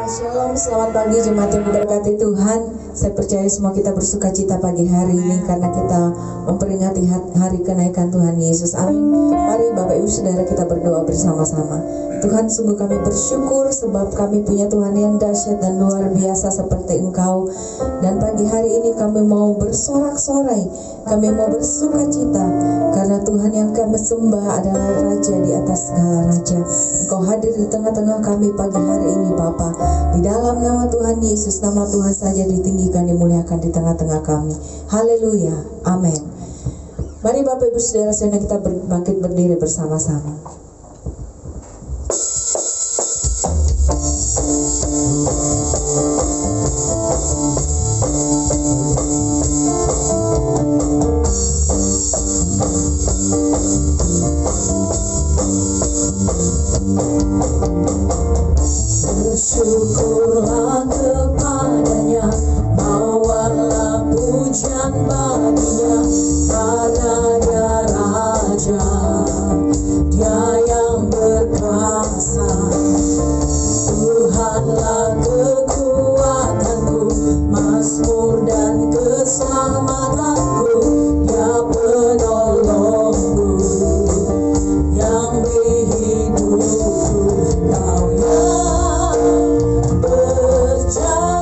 Shalom, selamat pagi jemaat yang diberkati Tuhan. Saya percaya semua kita bersuka cita pagi hari ini karena kita memperingati hari kenaikan Tuhan Yesus. Amin. Mari Bapak Ibu Saudara kita berdoa bersama-sama. Tuhan, sungguh kami bersyukur sebab kami punya Tuhan yang dahsyat dan luar biasa seperti Engkau. Dan pagi hari ini kami mau bersorak-sorai, kami mau bersuka cita karena Tuhan yang kami sembah adalah Raja di atas segala raja. Engkau hadir di tengah-tengah kami pagi hari ini Bapa. Di dalam nama Tuhan Yesus, nama Tuhan saja ditinggikan, dimuliakan di tengah-tengah kami. Haleluya, amin. Mari Bapak Ibu Saudara sekalian kita bangkit berdiri bersama-sama. Bersyukurlah kepadanya, bawalah pujian baginya, karena dia Raja, dia yang berkuasa. Tuhanlah kekuatanku, mazmur dan keselamatanku, dia penolongku, yang beri hidupku. Kau yang percaya,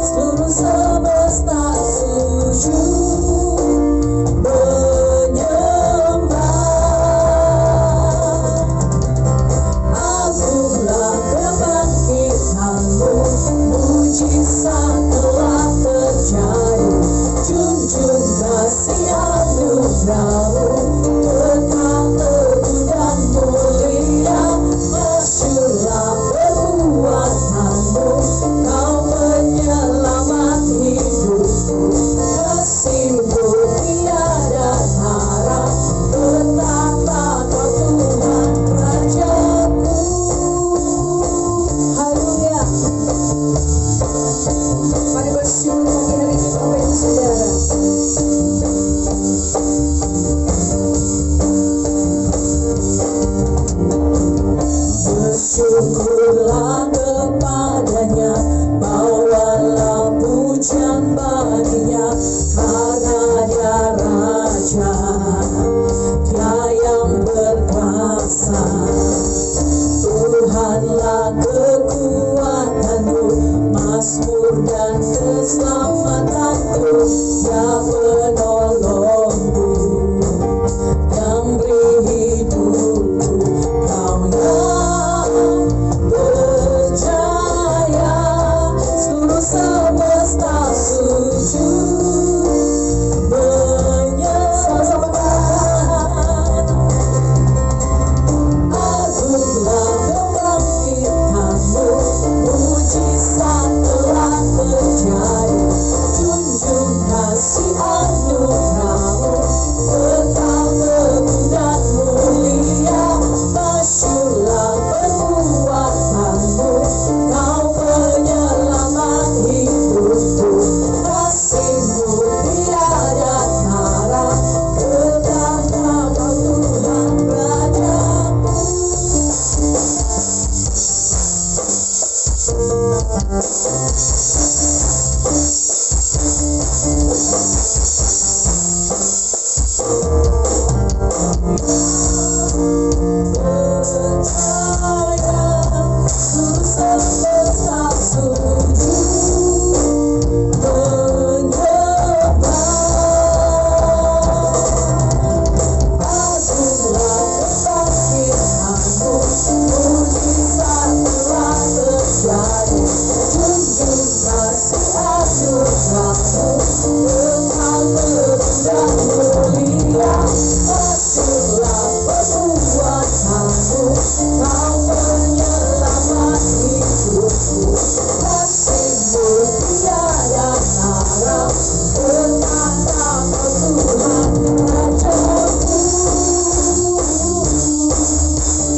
seluruh semesta sujud menyembah. Agunglah kebangkitanmu, mujizat telah terjadi. Junjung kasih anugerahmu, kekal teguh dan mulia. Masyurlah perbuatanmu, kau penyelamat hidupku. Kasih-Mu tiada tara, betapa Kau Tuhan Rajaku. Haleluya. Mari bersyukur pagi hari ini Bapak Ibu Saudara. Bersyukurlah kepadanya, bawalah pujian baginya, karena dia Raja, dia yang berkuasa. Tuhanlah kekuatanku, mazmur dan keselamatanku, dia penolongku, yang beri hidupku. Kau yang percaya, seluruh semesta sujud menyembah. Agunglah kebangkitanmu, mujizat telah terjadi. Junjung kasih anugerahmu, kekal teguh dan mulia. Masyurlah perbuatanmu, kau penyelamat hidupku. Kasih-Mu tiada tara, betapa Kau Tuhan Rajaku. Percaya, seluruh semesta sujud menyembah. Agunglah kebangkitanmu, mujizat telah terjadi. Junjung kasih anugerahmu, kekal teguh dan mulia. Masyurlah perbuatanmu, kau penyelamat hidupku. Kasih-Mu tiada tara, betapa Kau Tuhan Rajaku.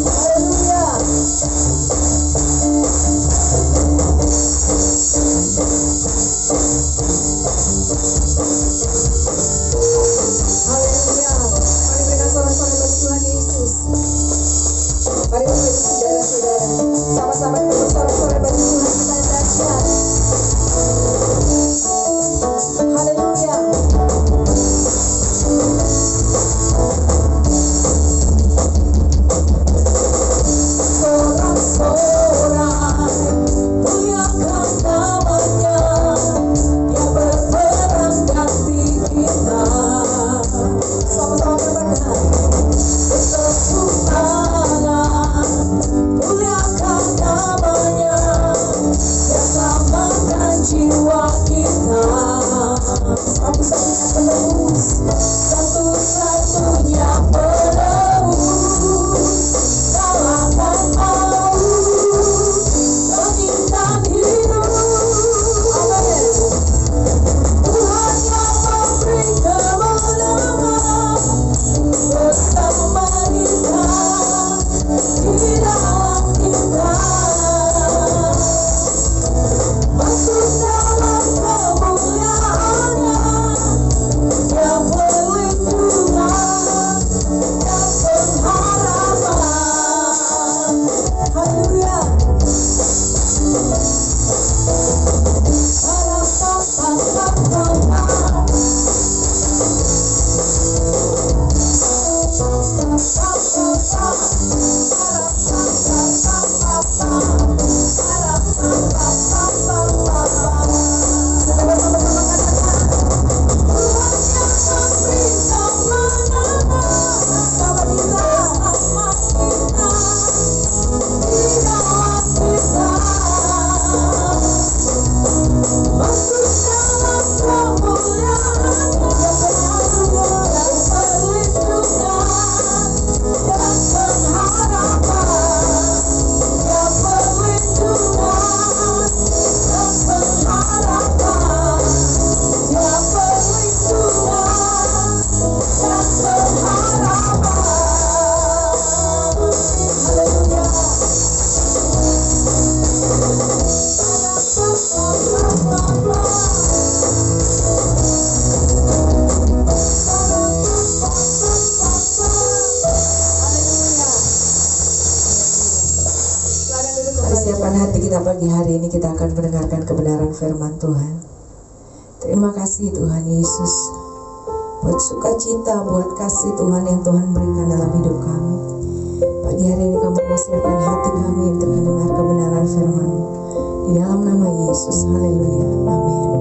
Haleluya. Haleluya. Mari berikan sorak-sorai bagi Tuhan Yesus. Mari Bapak Ibu Saudara-saudara. Sama-sama kita bersorak-sorai bagi Tuhan kita yang dahsyat. Haleluya. Sorak-sorai muliakan namanya, Dia berperang ganti kita. Sama-sama berkata, bertepuk tangan, muliakan namanya, Dia selamatkan jiwa kita. Satu-satunya penebus, satu-satunya penebus, kalahkan maut, bangkitkan hidup. Amin. Tuhan yang memberi kemenangan bersama kita di dalam kita. Masuk dalam kemuliaannya, Dia perlindungan dan pengharapan. Haleluya. Persiapan hati kita pagi hari ini, kita akan mendengarkan kebenaran firman Tuhan. Terima kasih Tuhan Yesus buat sukacita, buat kasih Tuhan yang Tuhan berikan dalam hidup kami. Pagi hari ini kami persiapkan hati kami untuk mendengar kebenaran firman di dalam nama Yesus. Haleluya. Amin.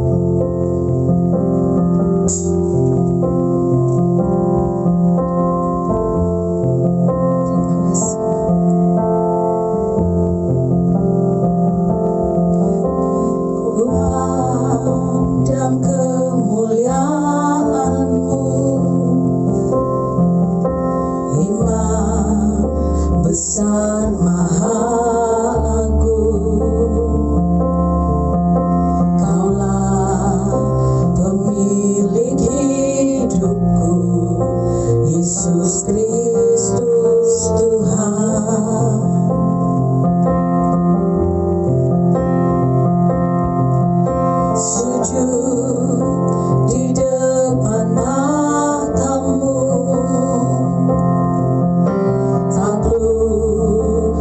Besar maha agung, Kaulah pemilik hidupku, Yesus Kristus Tuhan. Sujud di depan matamu, takluk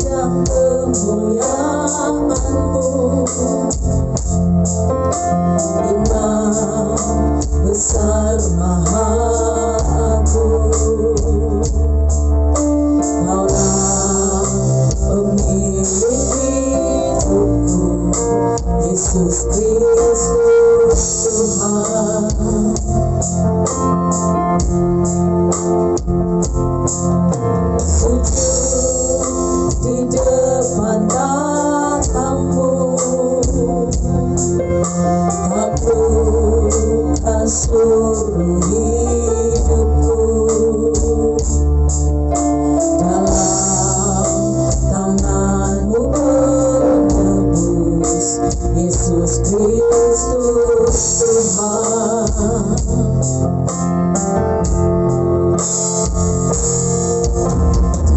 dan kemuliaan-Mu, Imam besar Maha Agung. Kaulah pemilik hidupku, Yesus Kristus Tuhan. Sujud di depan tatamu, taklukkan seluruh hidupku. Dalam tangan-Mu penebus, Yesus Kristus Tuhan.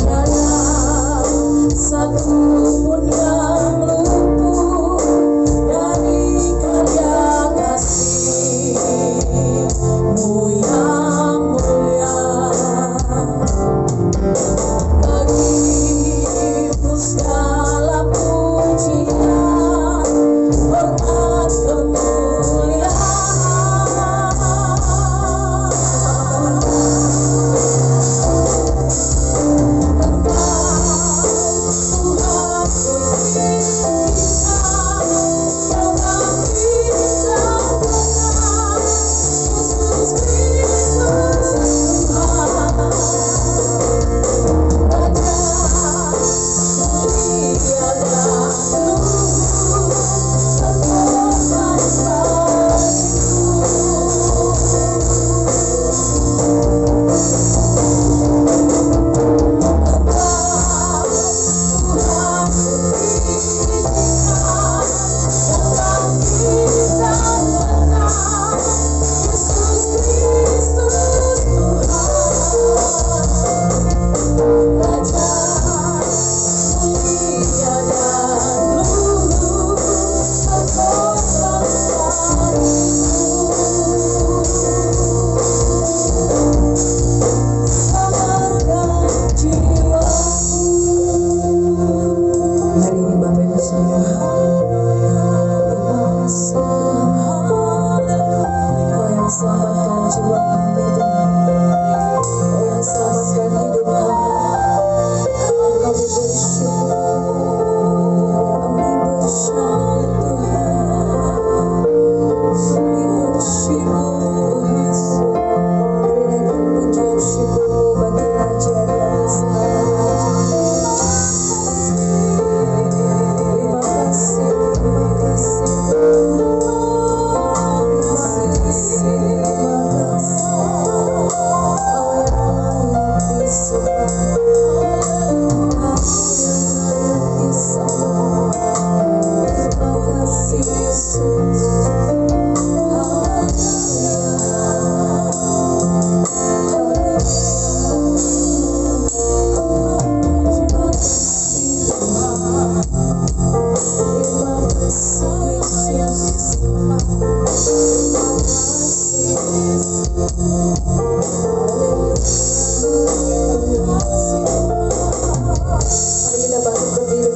Tiada satu pun yang luput dari karya kasih-Mu yang mulia. Bagi-Mu segala pujian, hormat,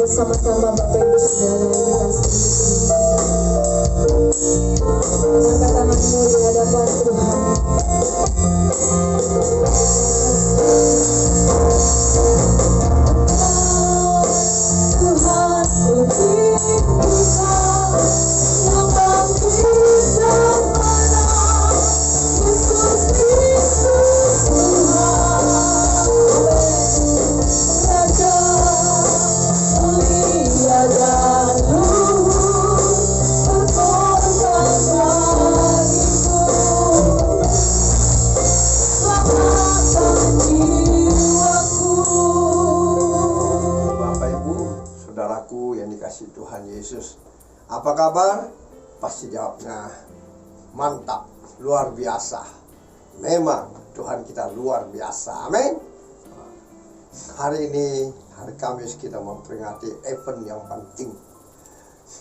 bersama-sama Bapak Ibu Saudara yang dikasihi. Angkat tanganmu di hadapan Tuhan. Tuhan puji kita yang bangkit dan menang, Yesus Kristus Tuhan. Raja mulia dan luhur, berkorban bagiku, selamatkan jiwaku. Bapak Ibu, saudaraku yang dikasihi Tuhan Yesus, apa kabar? Pasti jawabnya mantap, luar biasa. Memang Tuhan kita luar biasa, amin. Hari ini, hari Kamis, kita memperingati event yang penting.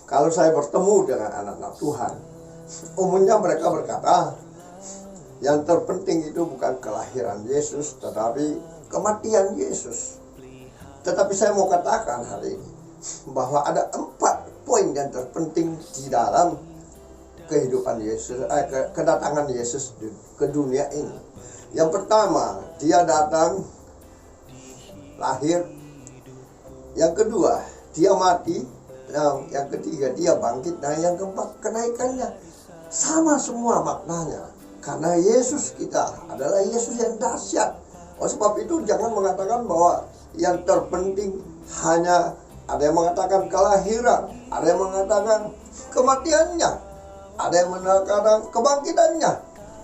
Kalau saya bertemu dengan anak-anak Tuhan, umumnya mereka berkata, yang terpenting itu bukan kelahiran Yesus, tetapi kematian Yesus. Tetapi saya mau katakan hari ini bahwa ada 4 poin yang terpenting di dalam kehidupan Yesus, kedatangan Yesus ke dunia ini. Yang pertama, dia datang, lahir. Yang kedua, dia mati. Yang ketiga, dia bangkit. Nah, yang keempat, kenaikannya. Sama semua maknanya. Karena Yesus kita adalah Yesus yang dahsyat. Oleh sebab itu jangan mengatakan bahwa yang terpenting hanya, ada yang mengatakan kelahiran, ada yang mengatakan kematiannya, ada yang mengatakan kebangkitannya.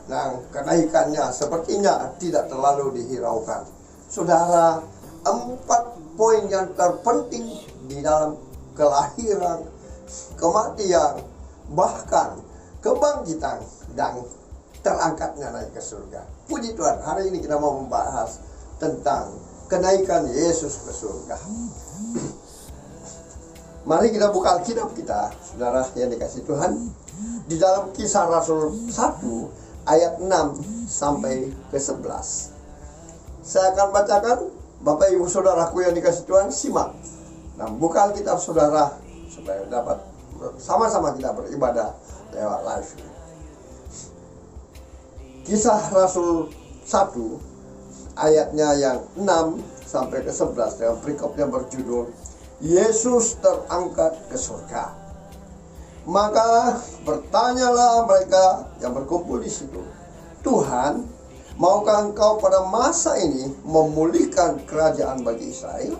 Nah, kenaikannya sepertinya tidak terlalu dihiraukan. Saudara, 4 poin yang terpenting di dalam kelahiran, kematian, bahkan kebangkitan dan terangkatnya naik ke surga. Puji Tuhan, hari ini kita mau membahas tentang kenaikan Yesus ke surga. Mari kita buka Alkitab kita, saudara yang dikasihi Tuhan, di dalam Kisah Rasul 1 ayat 6 sampai ke 11. Saya akan bacakan, Bapak Ibu Saudaraku yang dikasihi Tuhan, simak. Nah, buka Alkitab saudara supaya dapat sama-sama kita beribadah lewat live. Kisah Rasul 1 ayatnya yang 6 sampai ke 11 dengan perikopnya berjudul Yesus terangkat ke surga. Maka bertanyalah mereka yang berkumpul di situ, Tuhan, maukah engkau pada masa ini memulihkan kerajaan bagi Israel?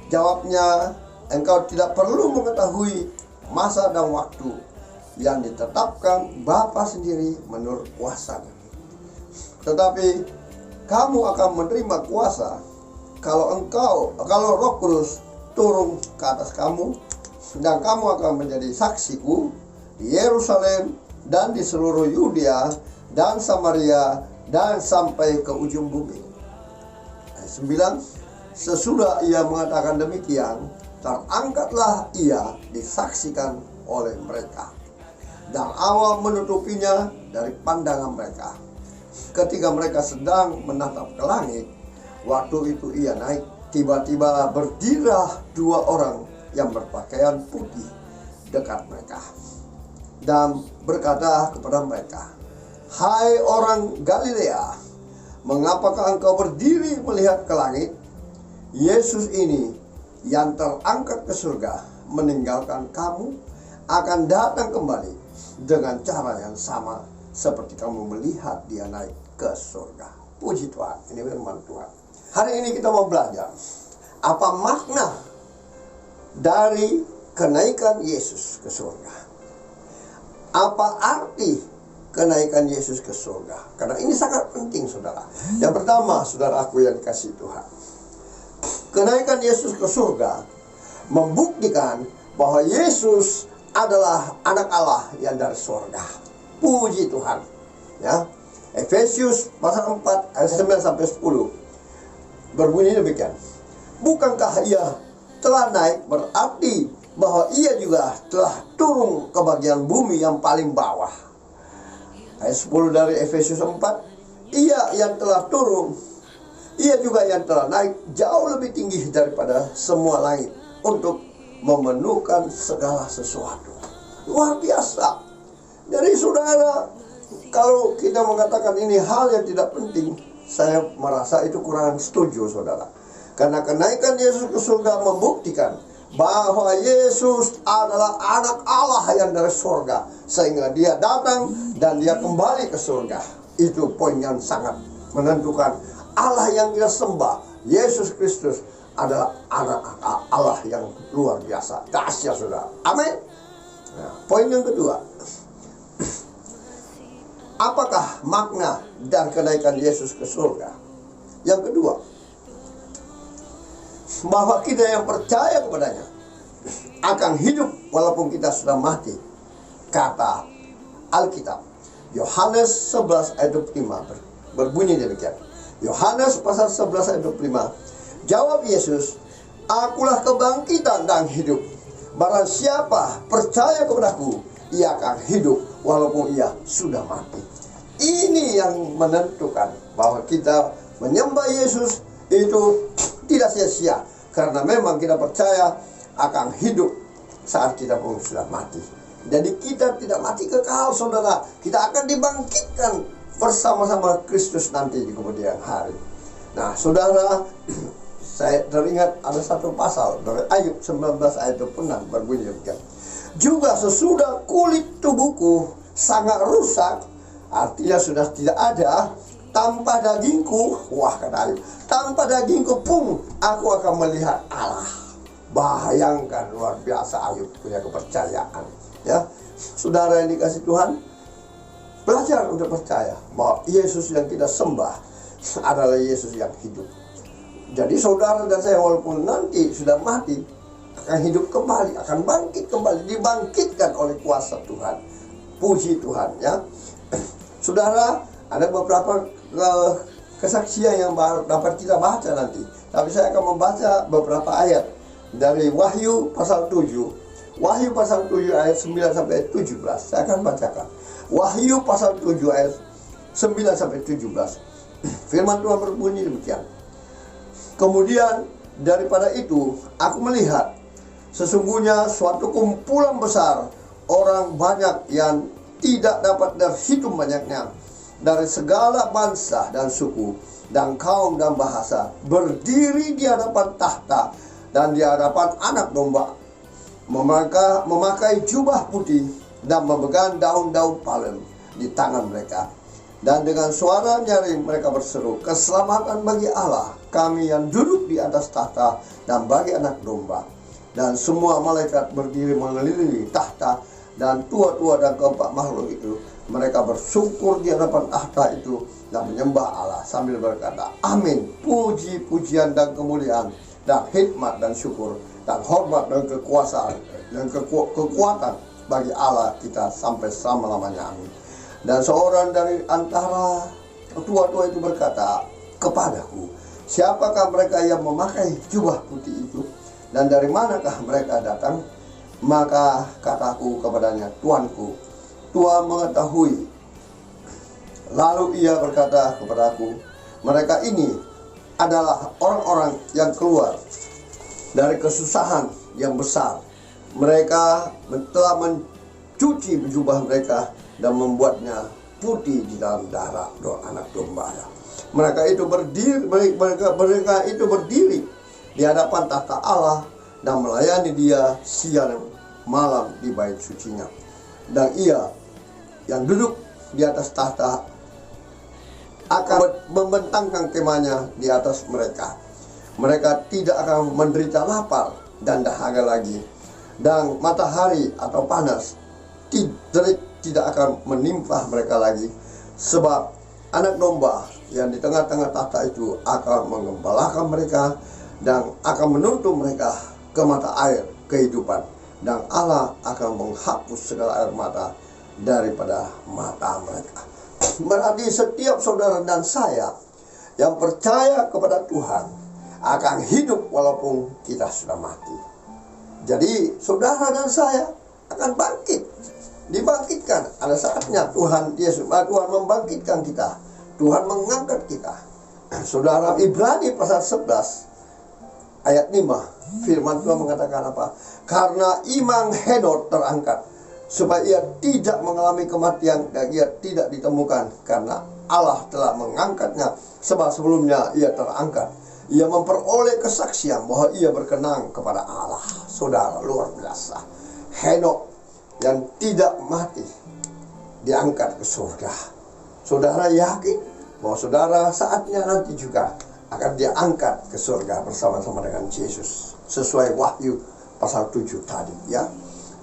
Jawabnya, engkau tidak perlu mengetahui masa dan waktu yang ditetapkan Bapa sendiri menurut kuasanya. Tetapi kamu akan menerima kuasa kalau Roh Kudus turun ke atas kamu, dan kamu akan menjadi saksiku di Yerusalem dan di seluruh Yudea dan Samaria dan sampai ke ujung bumi. Ayat 9, sesudah ia mengatakan demikian, terangkatlah ia disaksikan oleh mereka, dan Allah menutupinya dari pandangan mereka. Ketika mereka sedang menatap ke langit, waktu itu ia naik. Tiba-tiba berdirilah 2 orang yang berpakaian putih dekat mereka, dan berkata kepada mereka, hai orang Galilea, mengapakah engkau berdiri melihat ke langit? Yesus ini yang terangkat ke surga meninggalkan kamu akan datang kembali dengan cara yang sama seperti kamu melihat dia naik ke surga. Puji Tuhan, ini firman Tuhan. Hari ini kita mau belajar apa makna dari kenaikan Yesus ke surga. Apa arti kenaikan Yesus ke surga? Karena ini sangat penting, saudara. Yang pertama, saudaraku yang dikasihi Tuhan, kenaikan Yesus ke surga membuktikan bahwa Yesus adalah anak Allah yang dari surga. Puji Tuhan. Ya. Efesius pasal 4 ayat 9 sampai 10 berbunyi demikian. Bukankah ia telah naik, berarti bahwa ia juga telah turun ke bagian bumi yang paling bawah. Ayat 10 dari Efesius 4, ia yang telah turun, ia juga yang telah naik jauh lebih tinggi daripada semua langit untuk memenuhkan segala sesuatu. Luar biasa. Dari saudara, kalau kita mengatakan ini hal yang tidak penting, saya merasa itu kurang setuju, saudara. Karena kenaikan Yesus ke surga membuktikan bahwa Yesus adalah anak Allah yang dari surga, sehingga dia datang dan dia kembali ke surga. Itu poin yang sangat menentukan. Allah yang kita sembah, Yesus Kristus, adalah anak Allah yang luar biasa, dahsyat, saudara. Amin. Nah, poin yang kedua, apakah makna dan kenaikan Yesus ke surga? Yang kedua, bahwa kita yang percaya kepadanya akan hidup walaupun kita sudah mati. Kata Alkitab, Yohanes 11 ayat 25 berbunyi demikian. Yohanes pasal 11 ayat 25. Jawab Yesus, akulah kebangkitan dan hidup. Barang siapa percaya kepadaku, ia akan hidup walaupun ia sudah mati. Ini yang menentukan bahwa kita menyembah Yesus, itu tidak sia-sia, karena memang kita percaya akan hidup saat kita pun sudah mati. Jadi kita tidak mati kekal, saudara. Kita akan dibangkitkan bersama-sama Kristus nanti di kemudian hari. Nah, saudara, saya teringat ada satu pasal dari Ayub 19 ayat 26 berbunyi demikian. Juga sesudah kulit tubuhku sangat rusak, artinya sudah tidak ada, tanpa dagingku, wah kata Ayub, tanpa dagingku pun aku akan melihat Allah. Bayangkan, luar biasa Ayub punya kepercayaan. Ya, saudara yang dikasih Tuhan, belajar untuk percaya bahwa Yesus yang kita sembah adalah Yesus yang hidup. Jadi saudara dan saya walaupun nanti sudah mati, akan hidup kembali, akan bangkit kembali, dibangkitkan oleh kuasa Tuhan. Puji Tuhan, ya. Saudara, ada beberapa kesaksian yang dapat kita baca nanti. Tapi saya akan membaca beberapa ayat dari Wahyu pasal 7. Wahyu pasal 7 ayat 9 sampai 17. Saya akan bacakan. Wahyu pasal 7 ayat 9 sampai 17. Firman Tuhan berbunyi demikian. Kemudian daripada itu aku melihat sesungguhnya suatu kumpulan besar orang banyak yang tidak dapat terhitung banyaknya, dari segala bangsa dan suku dan kaum dan bahasa, berdiri di hadapan tahta dan di hadapan anak domba, memakai jubah putih dan memegang daun-daun palem di tangan mereka. Dan dengan suara nyaring mereka berseru, keselamatan bagi Allah kami yang duduk di atas tahta dan bagi anak domba. Dan semua malaikat berdiri mengelilingi tahta dan tua-tua dan keempat makhluk itu. Mereka bersyukur di hadapan tahta itu dan menyembah Allah sambil berkata, amin, puji-pujian dan kemuliaan dan hikmat dan syukur dan hormat dan kekuasaan dan kekuatan bagi Allah kita sampai selama-lamanya, amin. Dan seorang dari antara tua-tua itu berkata kepadaku, siapakah mereka yang memakai jubah putih itu, dan dari manakah mereka datang? Maka kataku kepadanya, Tuanku, Tuhan mengetahui. Lalu ia berkata kepadaku, mereka ini adalah orang-orang yang keluar dari kesusahan yang besar. Mereka telah mencuci jubah mereka dan membuatnya putih di dalam darah anak domba. Mereka itu berdiri di hadapan tahta Allah dan melayani Dia siang malam di bait sucinya. Dan ia yang duduk di atas tahta akan membentangkan kemahnya di atas mereka. Mereka tidak akan menderita lapar dan dahaga lagi, dan matahari atau panas tidak akan menimpa mereka lagi, sebab anak domba yang di tengah-tengah tahta itu akan mengembalakan mereka dan akan menuntun mereka ke mata air kehidupan, dan Allah akan menghapus segala air mata daripada mata mereka. Berarti setiap saudara dan saya yang percaya kepada Tuhan akan hidup walaupun kita sudah mati. Jadi saudara dan saya akan bangkit, dibangkitkan. Ada saatnya Tuhan membangkitkan kita, Tuhan mengangkat kita. Saudara, Ibrani pasal 11 ayat 5, firman Tuhan mengatakan apa? Karena iman Henok terangkat supaya ia tidak mengalami kematian dan ia tidak ditemukan, karena Allah telah mengangkatnya, sebab sebelumnya ia terangkat. Ia memperoleh kesaksian bahwa ia berkenan kepada Allah. Saudara, luar biasa. Henok yang tidak mati diangkat ke surga. Saudara yakin bahwa saudara saatnya nanti juga akan diangkat ke surga bersama-sama dengan Yesus, sesuai Wahyu pasal 7 tadi, ya.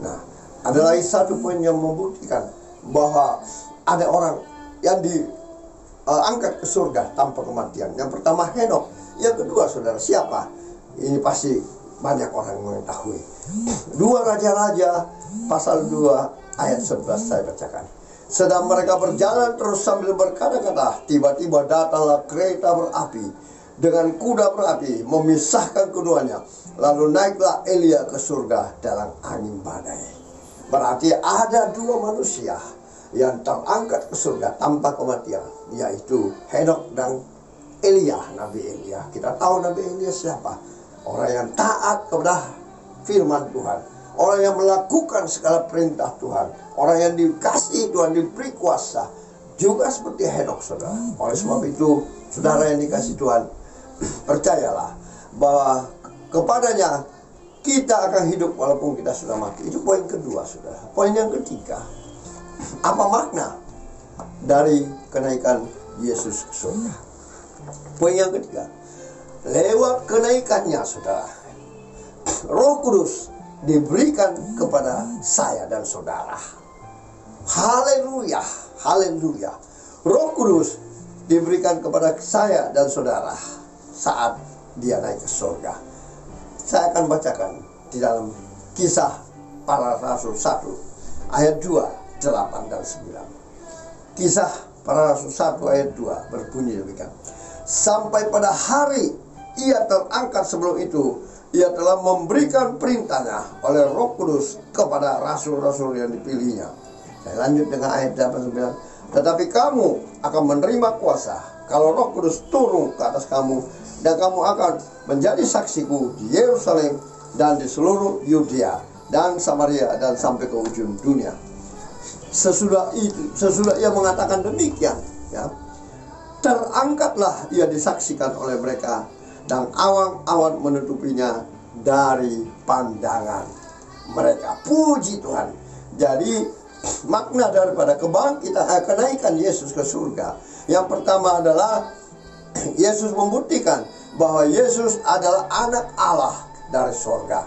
Nah, ada lagi satu poin yang membuktikan bahwa ada orang yang diangkat ke surga tanpa kematian. Yang pertama Henok, yang kedua saudara siapa? Ini pasti banyak orang yang mengetahui. 2 Raja-Raja pasal 2 ayat 11 saya bacakan. Sedang mereka berjalan terus sambil berkata-kata, tiba-tiba datanglah kereta berapi dengan kuda berapi memisahkan keduanya. Lalu naiklah Elia ke surga dalam angin badai. Berarti ada 2 manusia yang terangkat ke surga tanpa kematian, yaitu Henok dan Nabi Elia. Kita tahu Nabi Elia siapa? Orang yang taat kepada firman Tuhan, orang yang melakukan segala perintah Tuhan, orang yang dikasihi Tuhan, diberi kuasa, juga seperti Henokh, saudara. Oleh sebab itu, saudara yang dikasihi Tuhan, percayalah bahwa kepadanya kita akan hidup walaupun kita sudah mati. Itu poin kedua, saudara. Poin yang ketiga, apa makna dari kenaikan Yesus ke surga? Poin yang ketiga, lewat kenaikannya, saudara, Roh Kudus diberikan kepada saya dan saudara. Haleluya, haleluya. Roh Kudus diberikan kepada saya dan saudara saat dia naik ke surga. Saya akan bacakan di dalam Kisah Para Rasul 1 ayat 2, 8 dan 9. Kisah Para Rasul 1 ayat 2 berbunyi demikian. Sampai pada hari ia terangkat sebelum itu, ia telah memberikan perintahnya oleh Roh Kudus kepada rasul-rasul yang dipilihnya. Saya lanjut dengan ayat 8-9. Tetapi kamu akan menerima kuasa kalau Roh Kudus turun ke atas kamu, dan kamu akan menjadi saksiku di Yerusalem dan di seluruh Yudea dan Samaria dan sampai ke ujung dunia. Sesudah ia mengatakan demikian, ya, terangkatlah ia disaksikan oleh mereka, dan awan-awan menutupinya dari pandangan mereka. Puji Tuhan. Jadi makna daripada kenaikan Yesus ke surga, yang pertama adalah Yesus membuktikan bahwa Yesus adalah anak Allah dari surga.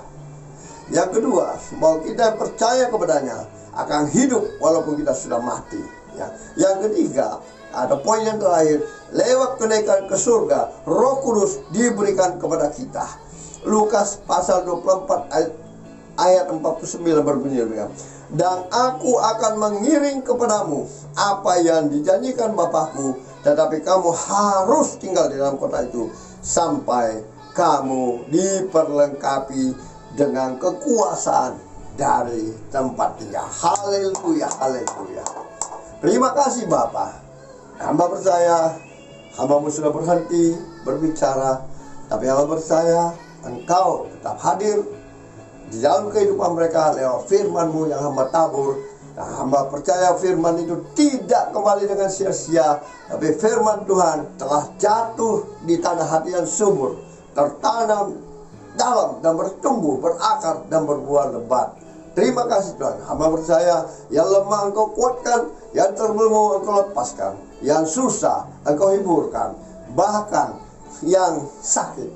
Yang kedua, bahwa kita percaya kepadanya akan hidup walaupun kita sudah mati, ya. Yang ketiga, ada poin yang terakhir, lewat kenaikan ke surga, Roh Kudus diberikan kepada kita. Lukas pasal 24 ayat 49 berbunyi demikian. Dan aku akan mengiring kepadamu apa yang dijanjikan Bapakmu, tetapi kamu harus tinggal di dalam kota itu sampai kamu diperlengkapi dengan kekuasaan dari tempat tinggal. Haleluya, haleluya. Terima kasih Bapa. Hamba percaya hambamu sudah berhenti berbicara, tapi hamba percaya Engkau tetap hadir di dalam kehidupan mereka lewat firman-Mu yang hamba tabur. Nah, hamba percaya firman itu tidak kembali dengan sia-sia, tapi firman Tuhan telah jatuh di tanah hati yang subur, tertanam dalam dan bertumbuh, berakar dan berbuah lebat. Terima kasih Tuhan. Hamba percaya yang lemah Engkau kuatkan, yang terbelenggu Engkau lepaskan, yang susah Engkau hiburkan, bahkan yang sakit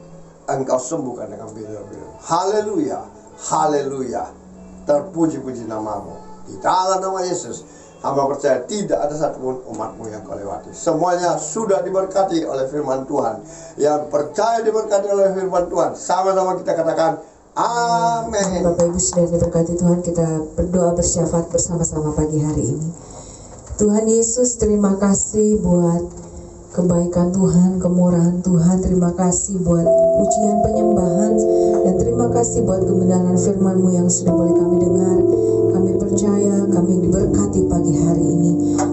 Engkau sembuhkan dengan bilir-bilir. Haleluya, haleluya. Terpuji-puji namamu. Di dalam nama Yesus, hamba percaya tidak ada satupun umatmu yang kau lewati. Semuanya sudah diberkati oleh firman Tuhan. Yang percaya diberkati oleh firman Tuhan, sama-sama kita katakan amin. Bapak Ibu sudah diberkati Tuhan, kita berdoa bersyafaat bersama-sama pagi hari ini. Tuhan Yesus, terima kasih buat kebaikan Tuhan, kemurahan Tuhan. Terima kasih buat pujian penyembahan, dan terima kasih buat kebenaran firman-Mu yang sudah boleh kami dengar. Kami percaya kami diberkati pagi hari ini.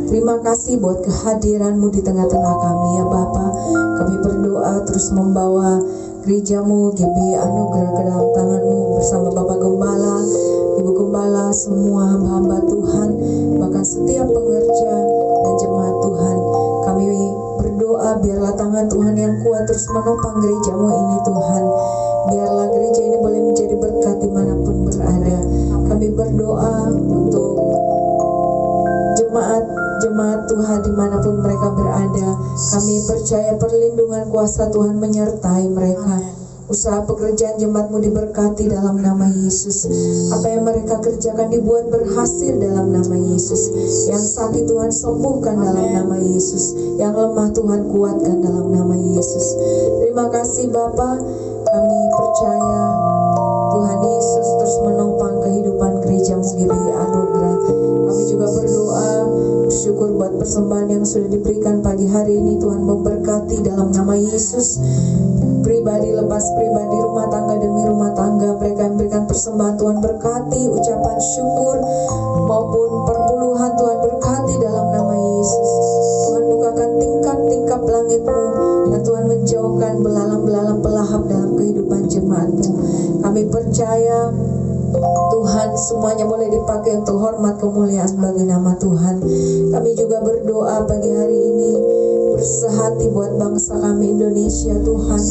Terima kasih buat kehadiran-Mu di tengah-tengah kami ya Bapa. Kami berdoa terus membawa gereja-Mu GB Anugerah ke dalam tangan-Mu bersama Bapak Gembala, Ibu Gembala, semua hamba-hamba Tuhan, bahkan setiap pengerja dan jemaat Tuhan. Kami berdoa biarlah tangan Tuhan yang kuat terus menopang gereja-Mu ini Tuhan. Biarlah gereja ini boleh menjadi berkat dimanapun berada. Kami berdoa untuk jemaat Tuhan dimanapun mereka berada. Kami percaya perlindungan kuasa Tuhan menyertai mereka. Usaha pekerjaan jemaat-Mu diberkati dalam nama Yesus. Apa yang mereka kerjakan dibuat berhasil dalam nama Yesus. Yang sakit Tuhan sembuhkan dalam nama Yesus. Yang lemah Tuhan kuatkan dalam nama Yesus. Terima kasih Bapa. Kami percaya Tuhan Yesus terus menopang kehidupan gereja-Mu GBI Anugerah. Kami juga berdoa bersyukur buat persembahan yang sudah diberikan pagi hari ini. Tuhan memberkati dalam nama Yesus. Pribadi lepas pribadi, rumah tangga demi rumah tangga, mereka yang memberikan persembahan Tuhan berkati, ucapan syukur maupun perpuluhan Tuhan berkati dalam nama Yesus. Tuhan bukakan tingkap-tingkap langit-Mu, dan Tuhan hijaukan belalang-belalang pelahap dalam kehidupan jemaat-Mu. Kami percaya Tuhan semuanya boleh dipakai untuk hormat kemuliaan bagi nama Tuhan. Kami juga berdoa pagi hari ini bersehati buat bangsa kami Indonesia Tuhan.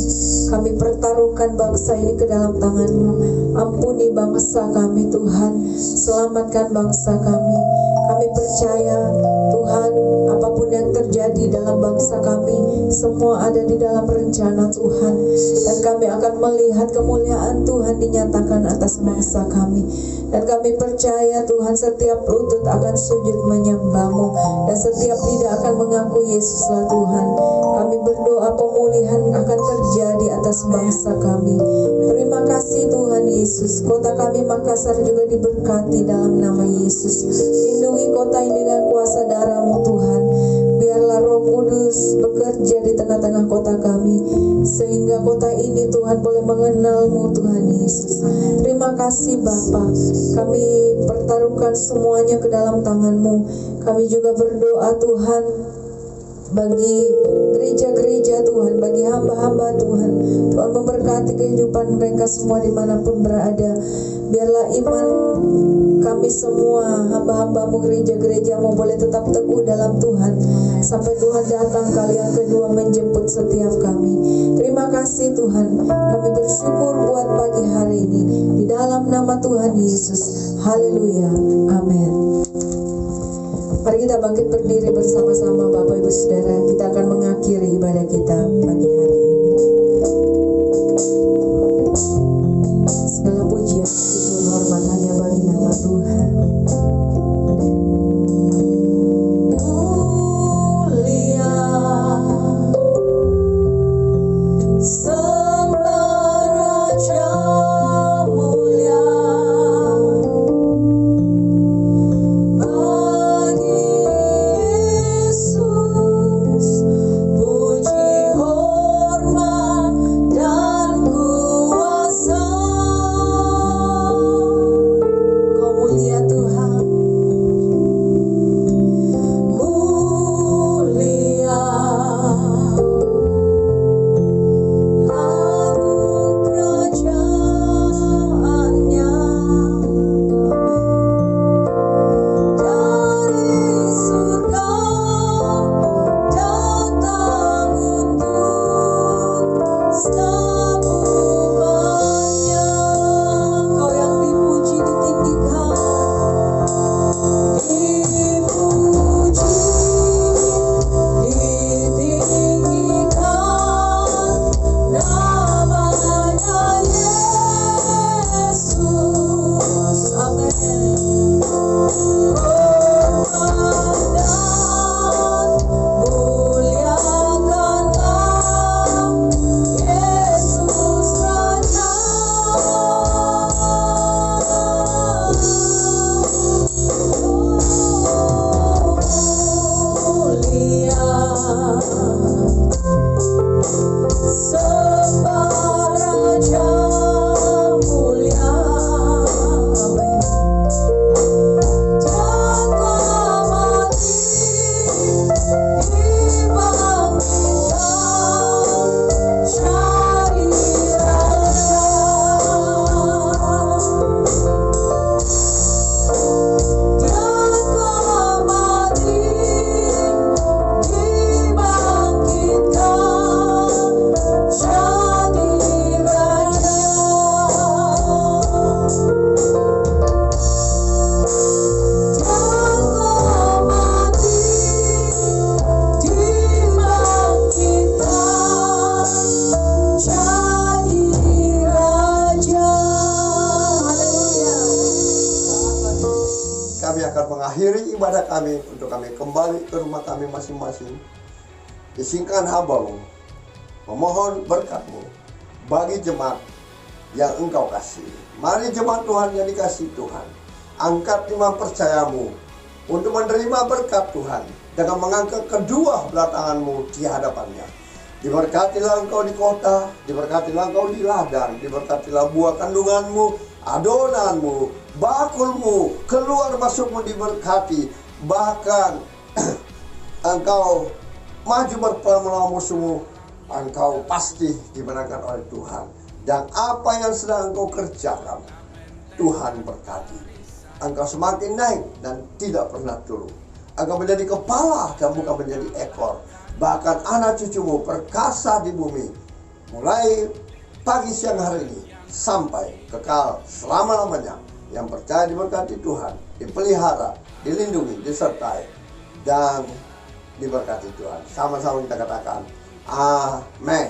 Kami pertaruhkan bangsa ini ke dalam tangan-Mu. Ampuni bangsa kami Tuhan, selamatkan bangsa kami. Kami percaya Tuhan, apapun yang terjadi dalam bangsa kami, semua ada di dalam rencana Tuhan. Dan kami akan melihat kemuliaan Tuhan dinyatakan atas bangsa kami. Dan kami percaya Tuhan, setiap lutut akan sujud menyembah-Mu, dan setiap lidah akan mengaku Yesuslah Tuhan. Kami berdoa pemulihan akan terjadi atas bangsa kami. Terima kasih Tuhan Yesus. Kota kami Makassar juga diberkati dalam nama Yesus. Lindungi kota ini dengan kuasa darah-Mu Tuhan. Biarlah Roh Kudus bekerja di tengah-tengah kota kami, sehingga kota ini Tuhan boleh mengenal-Mu Tuhan Yesus. Terima kasih Bapa. Kami pertaruhkan semuanya ke dalam tangan-Mu. Kami juga berdoa Tuhan bagi gereja-gereja Tuhan, bagi hamba-hamba Tuhan. Tuhan memberkati kehidupan mereka semua dimanapun berada. Biarlah iman kami semua, hamba-hamba-Mu, gereja-gereja-Mu boleh tetap teguh dalam Tuhan, sampai Tuhan datang kali yang kedua menjemput setiap kami. Terima kasih Tuhan. Kami bersyukur buat pagi hari ini, di dalam nama Tuhan Yesus. Haleluya. Amin. Mari kita bangkit berdiri bersama-sama Bapak Ibu Saudara. Kita akan mengakhiri ibadah kita pagi hari ini. Segala pujian, syukur, hormat hanya bagi nama Tuhan. Mulia, sembah Raja mulia. mengakhiri ibadah kami untuk kami kembali ke rumah kami masing-masing. Izinkan hamba-Mu memohon berkat-Mu bagi jemaat yang Engkau kasih. Mari jemaat Tuhan yang dikasih Tuhan, angkat iman percayamu untuk menerima berkat Tuhan dengan mengangkat kedua belah tangan-Mu di hadapannya. Diberkatilah Engkau di kota, diberkatilah Engkau di ladang, diberkatilah buah kandungan-Mu, adonanmu, bakulmu, keluar masukmu diberkati. Bahkan engkau maju berperang melawan musuhmu Engkau pasti dimenangkan oleh Tuhan. Dan apa yang sedang engkau kerjakan, Tuhan berkati. Engkau semakin naik dan tidak pernah turun. Engkau menjadi kepala dan bukan menjadi ekor. Bahkan anak cucumu perkasa di bumi, mulai pagi siang hari ini sampai kekal selama-lamanya. Yang percaya diberkati Tuhan, dipelihara, dilindungi, disertai, dan diberkati Tuhan. Sama-sama kita katakan amin.